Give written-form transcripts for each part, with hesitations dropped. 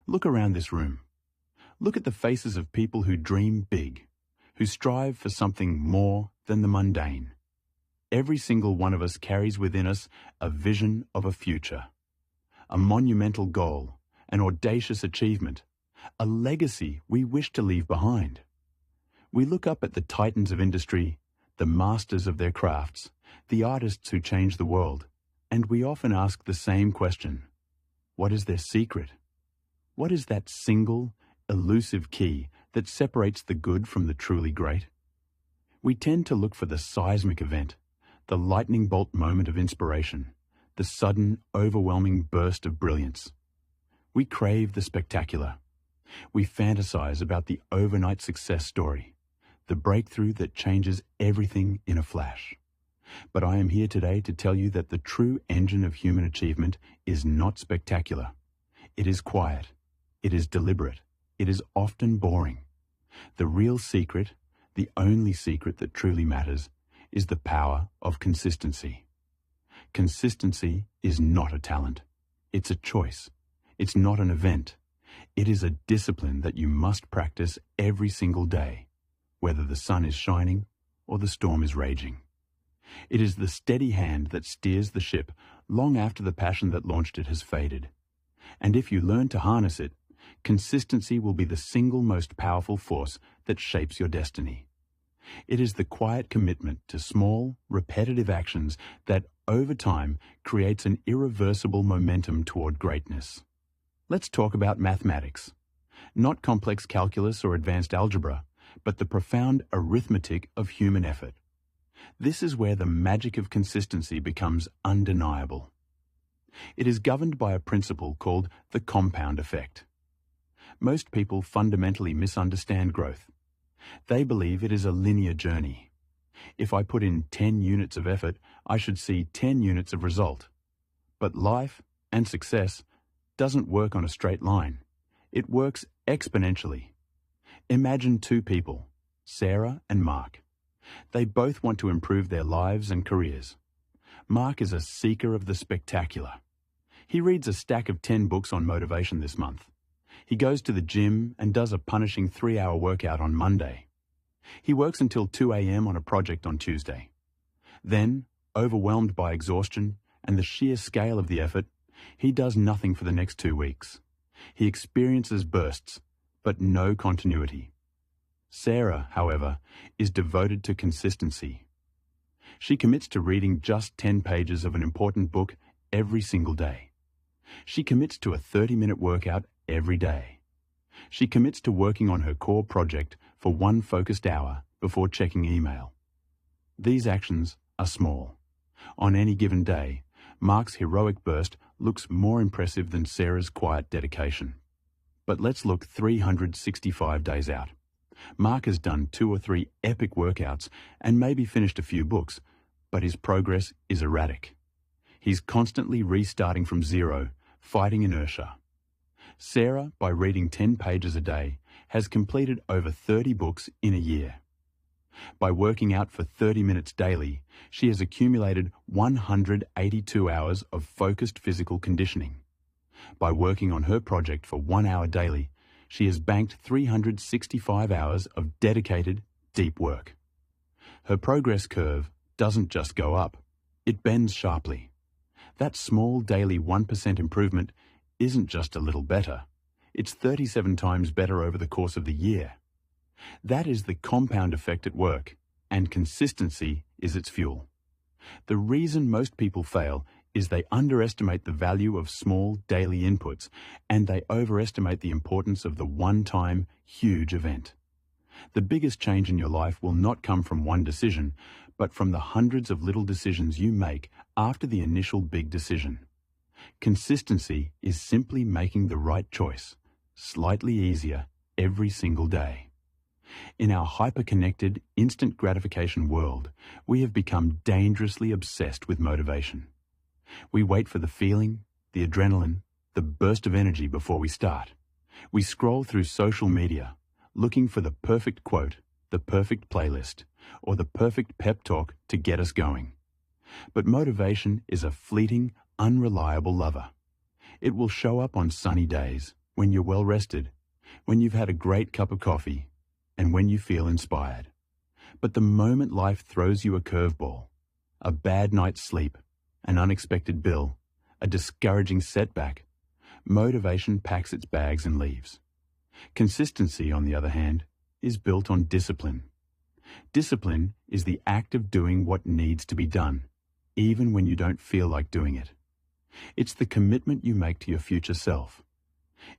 Look around this room. Look at the faces of people who dream big, who strive for something more than the mundane. Every single one of us carries within us a vision of a future, a monumental goal, an audacious achievement, a legacy we wish to leave behind. We look up at the titans of industry, the masters of their crafts, the artists who change the world, and we often ask the same question: what is their secret? What is that single, elusive key that separates the good from the truly great? We tend to look for the seismic event, the lightning bolt moment of inspiration, the sudden, overwhelming burst of brilliance. We crave the spectacular. We fantasize about the overnight success story, the breakthrough that changes everything in a flash. But I am here today to tell you that the true engine of human achievement is not spectacular. It is quiet. It is deliberate. It is often boring. The real secret, the only secret that truly matters, is the power of consistency. Consistency is not a talent. It's a choice. It's not an event. It is a discipline that you must practice every single day, whether the sun is shining or the storm is raging. It is the steady hand that steers the ship long after the passion that launched it has faded. And if you learn to harness it, consistency will be the single most powerful force that shapes your destiny. It is the quiet commitment to small, repetitive actions that, over time, creates an irreversible momentum toward greatness. Let's talk about mathematics. Not complex calculus or advanced algebra, but the profound arithmetic of human effort. This is where the magic of consistency becomes undeniable. It is governed by a principle called the compound effect. Most people fundamentally misunderstand growth. They believe it is a linear journey. If I put in 10 units of effort, I should see 10 units of result. But life and success doesn't work on a straight line. It works exponentially. Imagine two people, Sarah and Mark. They both want to improve their lives and careers. Mark is a seeker of the spectacular. He reads a stack of 10 books on motivation this month. He goes to the gym and does a punishing 3-hour workout on Monday. He works until 2 a.m. on a project on Tuesday. Then, overwhelmed by exhaustion and the sheer scale of the effort, he does nothing for the next 2 weeks. He experiences bursts, but no continuity. Sarah, however, is devoted to consistency. She commits to reading just 10 pages of an important book every single day. She commits to a 30-minute workout every day. She commits to working on her core project for 1 focused hour before checking email. These actions are small. On any given day, Mark's heroic burst looks more impressive than Sarah's quiet dedication. But let's look 365 days out. Mark has done 2 or 3 epic workouts and maybe finished a few books, but his progress is erratic. He's constantly restarting from zero, fighting inertia. Sarah, by reading 10 pages a day, has completed over 30 books in a year. By working out for 30 minutes daily, she has accumulated 182 hours of focused physical conditioning. By working on her project for 1 hour daily, she has banked 365 hours of dedicated, deep work. Her progress curve doesn't just go up, it bends sharply. That small daily 1% improvement isn't just a little better, it's 37 times better over the course of the year. That is the compound effect at work, and consistency is its fuel. The reason most people fail is they underestimate the value of small daily inputs, and they overestimate the importance of the one-time, huge event. The biggest change in your life will not come from one decision, but from the hundreds of little decisions you make after the initial big decision. Consistency is simply making the right choice, slightly easier every single day. In our hyper-connected, instant gratification world, we have become dangerously obsessed with motivation. We wait for the feeling, the adrenaline, the burst of energy before we start. We scroll through social media, looking for the perfect quote, the perfect playlist, or the perfect pep talk to get us going. But motivation is a fleeting, unreliable lover. It will show up on sunny days, when you're well rested, when you've had a great cup of coffee, and when you feel inspired. But the moment life throws you a curveball, a bad night's sleep, an unexpected bill, a discouraging setback, motivation packs its bags and leaves. Consistency, on the other hand, is built on discipline. Discipline is the act of doing what needs to be done, even when you don't feel like doing it. It's the commitment you make to your future self.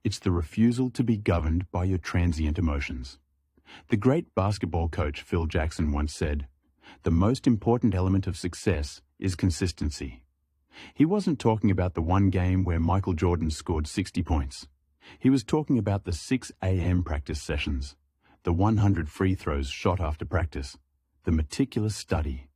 It's the refusal to be governed by your transient emotions. The great basketball coach Phil Jackson once said, "The most important element of success is consistency." He wasn't talking about the one game where Michael Jordan scored 60 points. He was talking about the 6 a.m. practice sessions, the 100 free throws shot after practice, the meticulous study,